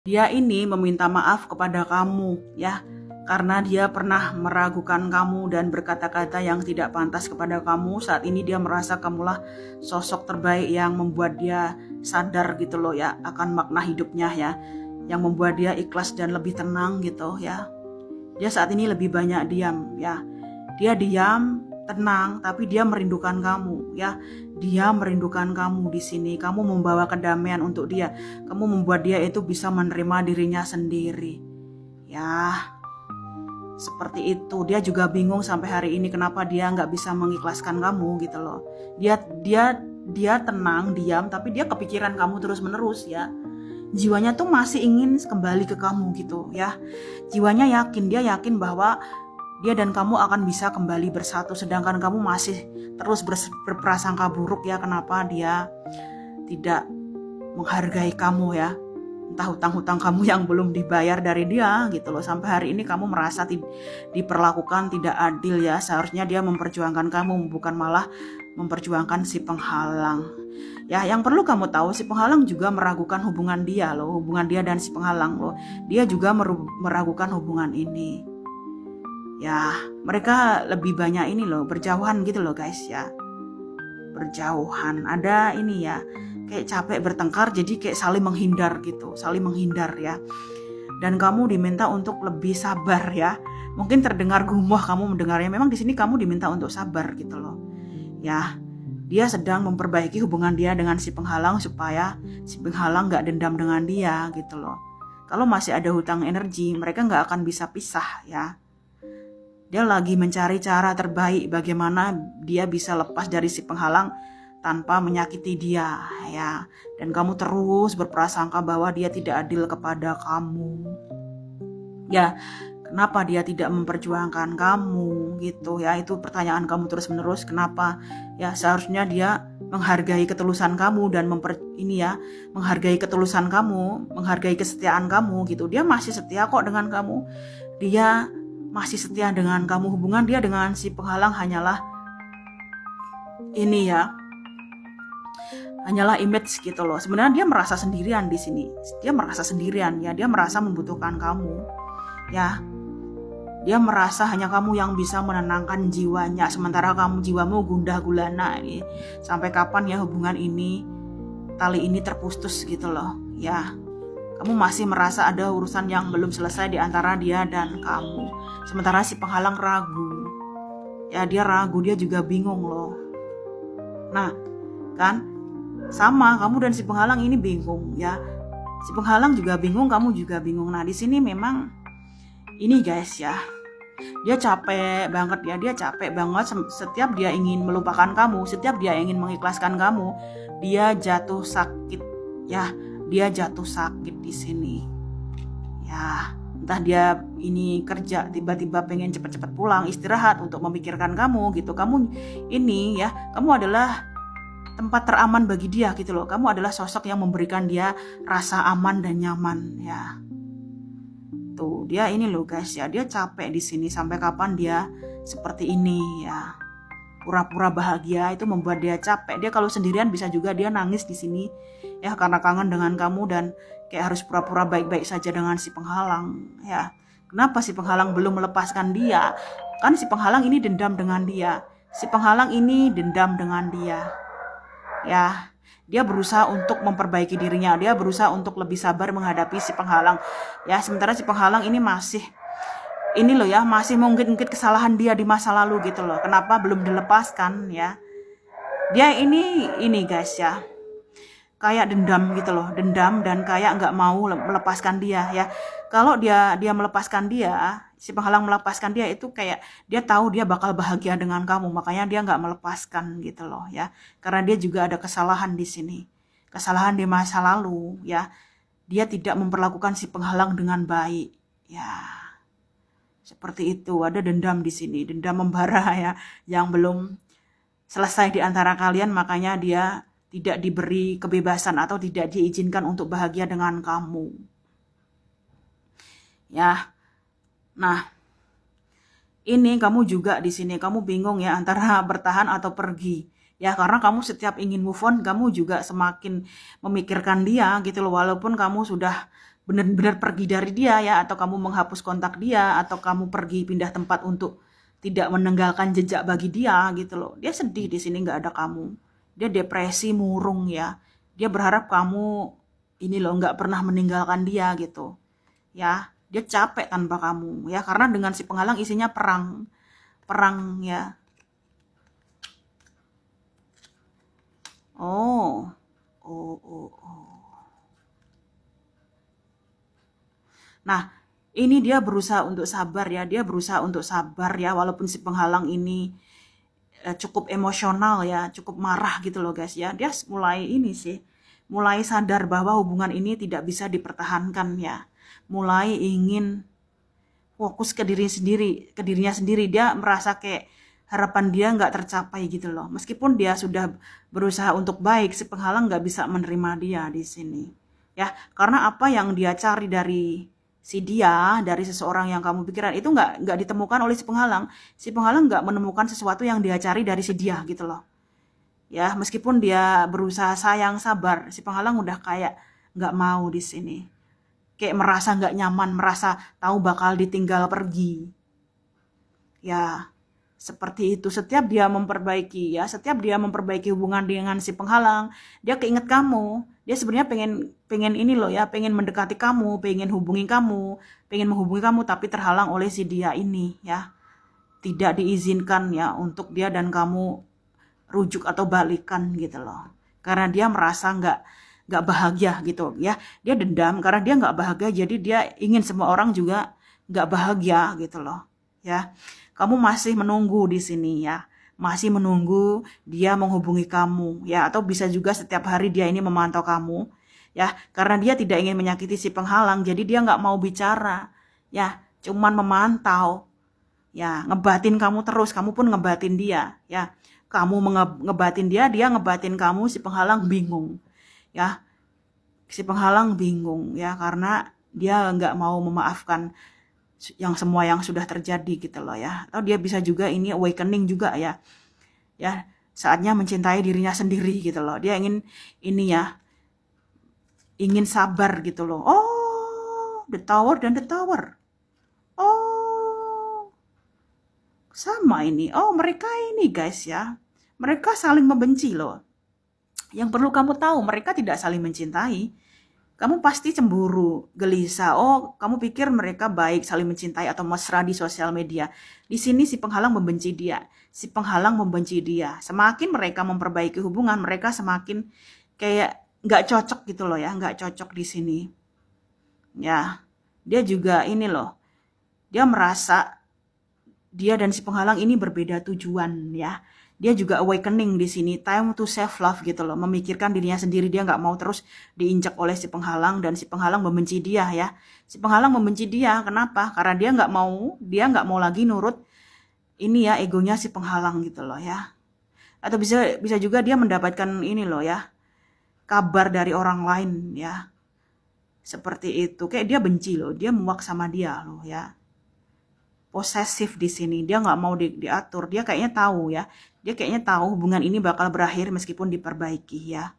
Dia ini meminta maaf kepada kamu ya, karena dia pernah meragukan kamu dan berkata-kata yang tidak pantas kepada kamu. Saat ini dia merasa kamulah sosok terbaik yang membuat dia sadar gitu loh ya akan makna hidupnya ya, yang membuat dia ikhlas dan lebih tenang gitu ya. Dia saat ini lebih banyak diam ya. Dia diam, tenang, tapi dia merindukan kamu ya. Dia merindukan kamu di sini. Kamu membawa kedamaian untuk dia. Kamu membuat dia itu bisa menerima dirinya sendiri. Ya, seperti itu. Dia juga bingung sampai hari ini kenapa dia nggak bisa mengikhlaskan kamu gitu loh. Dia tenang, diam, tapi dia kepikiran kamu terus-menerus ya. Jiwanya tuh masih ingin kembali ke kamu gitu ya. Jiwanya yakin, dia yakin bahwa dia dan kamu akan bisa kembali bersatu, sedangkan kamu masih terus berprasangka buruk ya, kenapa dia tidak menghargai kamu ya. Entah hutang-hutang kamu yang belum dibayar dari dia gitu loh. Sampai hari ini kamu merasa diperlakukan tidak adil ya. Seharusnya dia memperjuangkan kamu, bukan malah memperjuangkan si penghalang. Ya, yang perlu kamu tahu, si penghalang juga meragukan hubungan dia loh, hubungan dia dan si penghalang loh. Dia juga meragukan hubungan ini. Ya, mereka lebih banyak ini loh, berjauhan gitu loh guys ya. Berjauhan, ada ini ya, kayak capek bertengkar jadi kayak saling menghindar gitu, saling menghindar ya. Dan kamu diminta untuk lebih sabar ya. Mungkin terdengar gumoh kamu mendengarnya, memang di sini kamu diminta untuk sabar gitu loh. Ya, dia sedang memperbaiki hubungan dia dengan si penghalang supaya si penghalang gak dendam dengan dia gitu loh. Kalau masih ada hutang energi, mereka gak akan bisa pisah ya. Dia lagi mencari cara terbaik bagaimana dia bisa lepas dari si penghalang tanpa menyakiti dia ya. Dan kamu terus berprasangka bahwa dia tidak adil kepada kamu. Ya, kenapa dia tidak memperjuangkan kamu gitu ya. Itu pertanyaan kamu terus-menerus, kenapa? Ya, seharusnya dia menghargai ketulusan kamu dan menghargai ketulusan kamu, menghargai kesetiaan kamu gitu. Dia masih setia kok dengan kamu. Dia masih setia dengan kamu. Hubungan dia dengan si penghalang hanyalah ini ya, hanyalah image gitu loh. Sebenarnya dia merasa sendirian di sini. Dia merasa sendirian ya, dia merasa membutuhkan kamu. Ya. Dia merasa hanya kamu yang bisa menenangkan jiwanya, sementara kamu jiwamu gundah gulana ini. Sampai kapan ya hubungan ini, tali ini terputus gitu loh. Ya. Kamu masih merasa ada urusan yang belum selesai di antara dia dan kamu. Sementara si penghalang ragu. Ya, dia ragu, dia juga bingung loh. Nah, kan? Sama, kamu dan si penghalang ini bingung ya. Si penghalang juga bingung, kamu juga bingung. Nah, di sini memang ini guys ya. Dia capek banget ya, dia capek banget setiap dia ingin melupakan kamu, setiap dia ingin mengikhlaskan kamu, dia jatuh sakit ya. Dia jatuh sakit di sini. Ya, entah dia ini kerja tiba-tiba pengen cepat-cepat pulang istirahat untuk memikirkan kamu gitu. Kamu ini ya, kamu adalah tempat teraman bagi dia gitu loh. Kamu adalah sosok yang memberikan dia rasa aman dan nyaman ya. Tuh, dia ini loh guys ya, dia capek di sini. Sampai kapan dia seperti ini ya. Pura-pura bahagia itu membuat dia capek. Dia kalau sendirian bisa juga dia nangis di sini ya, karena kangen dengan kamu dan kayak harus pura-pura baik-baik saja dengan si penghalang ya. Kenapa si penghalang belum melepaskan dia? Kan si penghalang ini dendam dengan dia. Si penghalang ini dendam dengan dia. Ya, dia berusaha untuk memperbaiki dirinya. Dia berusaha untuk lebih sabar menghadapi si penghalang. Ya, sementara si penghalang ini masih ini loh ya, masih mungkin kesalahan dia di masa lalu gitu loh. Kenapa belum dilepaskan ya? Dia ini guys ya, kayak dendam gitu loh, dendam dan kayak nggak mau melepaskan dia ya. Kalau dia melepaskan dia, si penghalang melepaskan dia itu kayak dia tahu dia bakal bahagia dengan kamu, makanya dia nggak melepaskan gitu loh ya. Karena dia juga ada kesalahan di sini, kesalahan di masa lalu ya. Dia tidak memperlakukan si penghalang dengan baik ya. Seperti itu, ada dendam di sini, dendam membara ya, yang belum selesai di antara kalian, makanya dia tidak diberi kebebasan atau tidak diizinkan untuk bahagia dengan kamu. Ya. Nah, ini kamu juga di sini, kamu bingung ya antara bertahan atau pergi. Ya, karena kamu setiap ingin move on, kamu juga semakin memikirkan dia gitu loh, walaupun kamu sudah benar-benar pergi dari dia ya, atau kamu menghapus kontak dia, atau kamu pergi pindah tempat untuk tidak meninggalkan jejak bagi dia gitu loh. Dia sedih di sini nggak ada kamu. Dia depresi murung ya. Dia berharap kamu ini loh nggak pernah meninggalkan dia gitu. Ya, dia capek tanpa kamu ya, karena dengan si penghalang isinya perang. Perang ya. Oh. Oh, oh, oh. Nah, ini dia berusaha untuk sabar ya. Dia berusaha untuk sabar ya, walaupun si penghalang ini cukup emosional ya, cukup marah gitu loh guys ya. Dia mulai ini sih, mulai sadar bahwa hubungan ini tidak bisa dipertahankan ya. Mulai ingin fokus ke diri sendiri, ke dirinya sendiri. Dia merasa kayak harapan dia nggak tercapai gitu loh. Meskipun dia sudah berusaha untuk baik, si penghalang nggak bisa menerima dia di sini. Ya, karena apa yang dia cari dari si dia, dari seseorang yang kamu pikiran itu nggak ditemukan oleh si penghalang. Si penghalang nggak menemukan sesuatu yang dia cari dari si dia gitu loh. Ya, meskipun dia berusaha sayang sabar, si penghalang udah kayak nggak mau di sini. Kayak merasa nggak nyaman, merasa tahu bakal ditinggal pergi. Ya, seperti itu. Setiap dia memperbaiki ya, setiap dia memperbaiki hubungan dengan si penghalang, dia keinget kamu. Dia sebenarnya pengen ini loh ya, pengen mendekati kamu, pengen hubungi kamu, pengen menghubungi kamu, tapi terhalang oleh si dia ini ya. Tidak diizinkan ya untuk dia dan kamu rujuk atau balikan gitu loh. Karena dia merasa nggak bahagia gitu ya. Dia dendam karena dia nggak bahagia, jadi dia ingin semua orang juga nggak bahagia gitu loh ya. Kamu masih menunggu di sini ya, masih menunggu dia menghubungi kamu ya, atau bisa juga setiap hari dia ini memantau kamu ya, karena dia tidak ingin menyakiti si penghalang, jadi dia nggak mau bicara ya, cuman memantau ya, ngebatin kamu terus, kamu pun ngebatin dia ya, kamu ngebatin dia, dia ngebatin kamu, si penghalang bingung ya, si penghalang bingung ya, karena dia nggak mau memaafkan yang semua yang sudah terjadi gitu loh ya. Atau dia bisa juga ini awakening juga ya. Ya, saatnya mencintai dirinya sendiri gitu loh. Dia ingin ini ya, ingin sabar gitu loh. Oh, the tower dan the tower. Oh, sama ini. Oh, mereka ini guys ya. Mereka saling membenci loh. Yang perlu kamu tahu, mereka tidak saling mencintai. Kamu pasti cemburu, gelisah. Oh, kamu pikir mereka baik, saling mencintai atau mesra di sosial media. Di sini si penghalang membenci dia. Si penghalang membenci dia. Semakin mereka memperbaiki hubungan, mereka semakin kayak nggak cocok gitu loh ya, nggak cocok di sini. Ya, dia juga ini loh. Dia merasa dia dan si penghalang ini berbeda tujuan ya. Dia juga awakening di sini, time to self love gitu loh, memikirkan dirinya sendiri. Dia nggak mau terus diinjak oleh si penghalang, dan si penghalang membenci dia ya. Si penghalang membenci dia, kenapa? Karena dia nggak mau lagi nurut ini ya, egonya si penghalang gitu loh ya. Atau bisa juga dia mendapatkan ini loh ya, kabar dari orang lain ya, seperti itu. Kayak dia benci loh, dia muak sama dia loh ya. Posesif di sini, dia nggak mau diatur. Dia kayaknya tahu ya, dia kayaknya tahu hubungan ini bakal berakhir meskipun diperbaiki ya.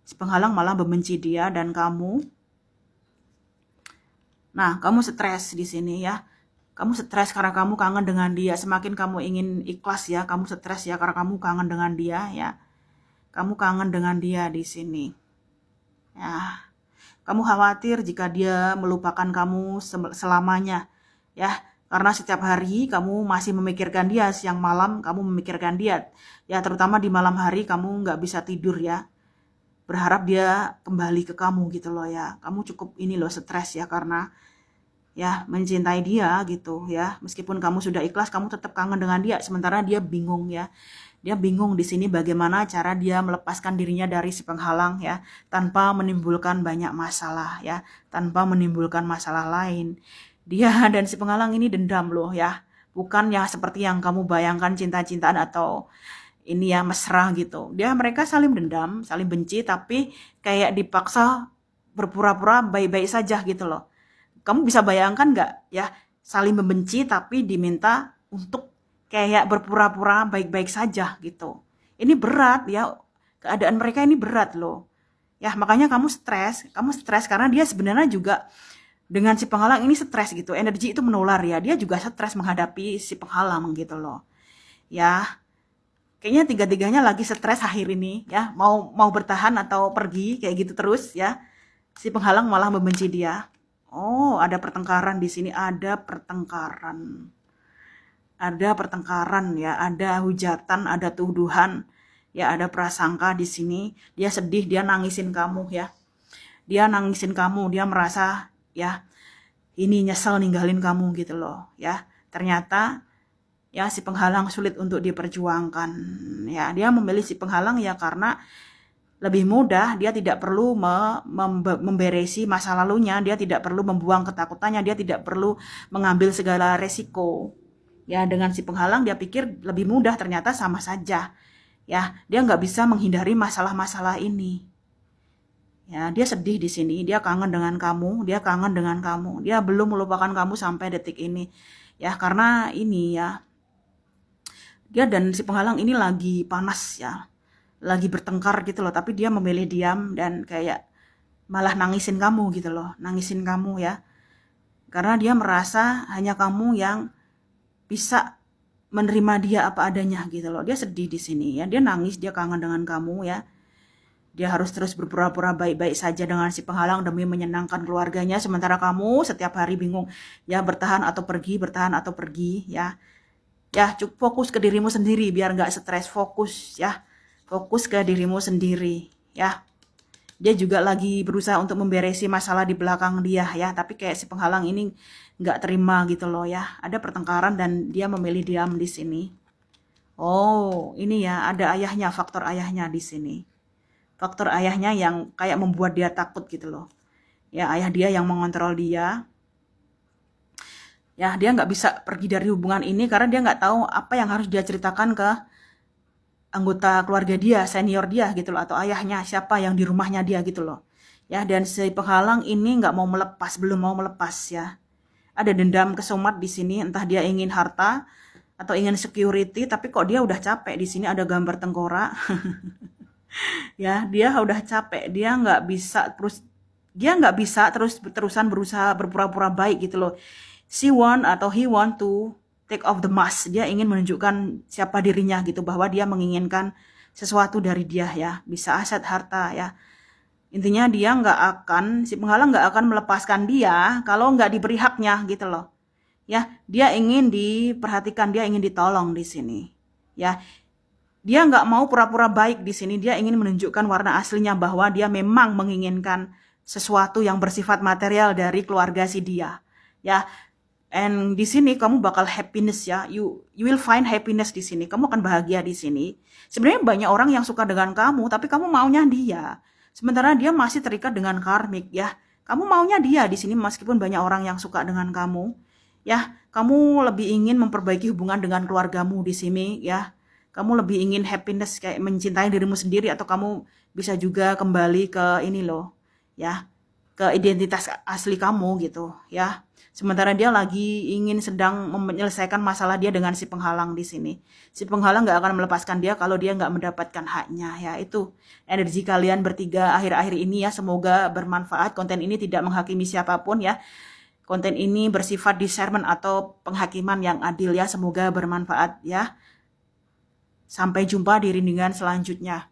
Si penghalang malah membenci dia dan kamu. Nah, kamu stres di sini ya. Kamu stres karena kamu kangen dengan dia. Semakin kamu ingin ikhlas ya, kamu stres ya karena kamu kangen dengan dia ya. Kamu kangen dengan dia di sini. Ya. Kamu khawatir jika dia melupakan kamu selamanya ya. Karena setiap hari kamu masih memikirkan dia, siang malam kamu memikirkan dia. Ya, terutama di malam hari kamu nggak bisa tidur ya. Berharap dia kembali ke kamu gitu loh ya. Kamu cukup ini loh stres ya, karena ya mencintai dia gitu ya. Meskipun kamu sudah ikhlas, kamu tetap kangen dengan dia. Sementara dia bingung ya. Dia bingung di sini bagaimana cara dia melepaskan dirinya dari si penghalang ya, tanpa menimbulkan banyak masalah ya, tanpa menimbulkan masalah lain. Dia dan si penghalang ini dendam loh ya. Bukan ya seperti yang kamu bayangkan cinta-cintaan atau ini ya mesra gitu. Mereka saling dendam, saling benci, tapi kayak dipaksa berpura-pura baik-baik saja gitu loh. Kamu bisa bayangkan nggak ya, saling membenci tapi diminta untuk kayak berpura-pura baik-baik saja gitu. Ini berat ya, keadaan mereka ini berat loh. Ya makanya kamu stres karena dia sebenarnya juga dengan si penghalang ini stres gitu. Energi itu menular ya. Dia juga stres menghadapi si penghalang gitu loh. Ya, kayaknya tiga-tiganya lagi stres akhir ini ya. Mau bertahan atau pergi kayak gitu terus ya. Si penghalang malah membenci dia. Oh, ada pertengkaran di sini, ada pertengkaran. Ada pertengkaran ya, ada hujatan, ada tuduhan, ya ada prasangka di sini. Dia sedih, dia nangisin kamu ya. Dia nangisin kamu, dia merasa ya ini nyesel ninggalin kamu gitu loh ya. Ternyata ya si penghalang sulit untuk diperjuangkan ya. Dia memilih si penghalang ya karena lebih mudah, dia tidak perlu memberesi masa lalunya, dia tidak perlu membuang ketakutannya, dia tidak perlu mengambil segala resiko. Ya dengan si penghalang dia pikir lebih mudah, ternyata sama saja. Ya, dia nggak bisa menghindari masalah-masalah ini. Ya, dia sedih di sini, dia kangen dengan kamu, dia kangen dengan kamu, dia belum melupakan kamu sampai detik ini. Ya, karena ini ya, dia dan si penghalang ini lagi panas ya, lagi bertengkar gitu loh, tapi dia memilih diam dan kayak malah nangisin kamu gitu loh, nangisin kamu ya. Karena dia merasa hanya kamu yang bisa menerima dia apa adanya gitu loh. Dia sedih di sini ya, dia nangis, dia kangen dengan kamu ya. Dia harus terus berpura-pura baik-baik saja dengan si penghalang demi menyenangkan keluarganya. Sementara kamu setiap hari bingung ya bertahan atau pergi ya. Ya cukup fokus ke dirimu sendiri biar nggak stres, fokus ya. Fokus ke dirimu sendiri ya. Dia juga lagi berusaha untuk memberesi masalah di belakang dia ya. Tapi kayak si penghalang ini nggak terima gitu loh ya. Ada pertengkaran dan dia memilih diam di sini. Oh ini ya ada ayahnya, faktor ayahnya di sini. Faktor ayahnya yang kayak membuat dia takut gitu loh. Ya ayah dia yang mengontrol dia. Ya dia nggak bisa pergi dari hubungan ini karena dia nggak tahu apa yang harus dia ceritakan ke anggota keluarga dia, senior dia gitu loh, atau ayahnya, siapa yang di rumahnya dia gitu loh. Ya dan si penghalang ini nggak mau melepas, belum mau melepas ya. Ada dendam kesumat di sini, entah dia ingin harta atau ingin security, tapi kok dia udah capek. Di sini ada gambar tengkorak. Ya dia udah capek, dia nggak bisa terus-terusan berusaha berpura-pura baik gitu loh. He want to take off the mask. Dia ingin menunjukkan siapa dirinya gitu, bahwa dia menginginkan sesuatu dari dia ya, bisa aset, harta ya. Intinya dia si penghalang nggak akan melepaskan dia kalau nggak diberi haknya gitu loh. Ya, dia ingin diperhatikan, dia ingin ditolong di sini. Ya, dia nggak mau pura-pura baik di sini. Dia ingin menunjukkan warna aslinya bahwa dia memang menginginkan sesuatu yang bersifat material dari keluarga si dia. Ya, and di sini kamu bakal happiness ya. You will find happiness di sini. Kamu akan bahagia di sini. Sebenarnya banyak orang yang suka dengan kamu, tapi kamu maunya dia. Sementara dia masih terikat dengan karmik ya. Kamu maunya dia di sini meskipun banyak orang yang suka dengan kamu. Ya, kamu lebih ingin memperbaiki hubungan dengan keluargamu di sini ya. Kamu lebih ingin happiness, kayak mencintai dirimu sendiri, atau kamu bisa juga kembali ke ini loh ya, ke identitas asli kamu gitu ya. Sementara dia lagi sedang menyelesaikan masalah dia dengan si penghalang di sini. Si penghalang nggak akan melepaskan dia kalau dia nggak mendapatkan haknya ya. Itu energi kalian bertiga akhir-akhir ini ya. Semoga bermanfaat. Konten ini tidak menghakimi siapapun ya. Konten ini bersifat discernment atau penghakiman yang adil ya. Semoga bermanfaat ya. Sampai jumpa di rindingan selanjutnya.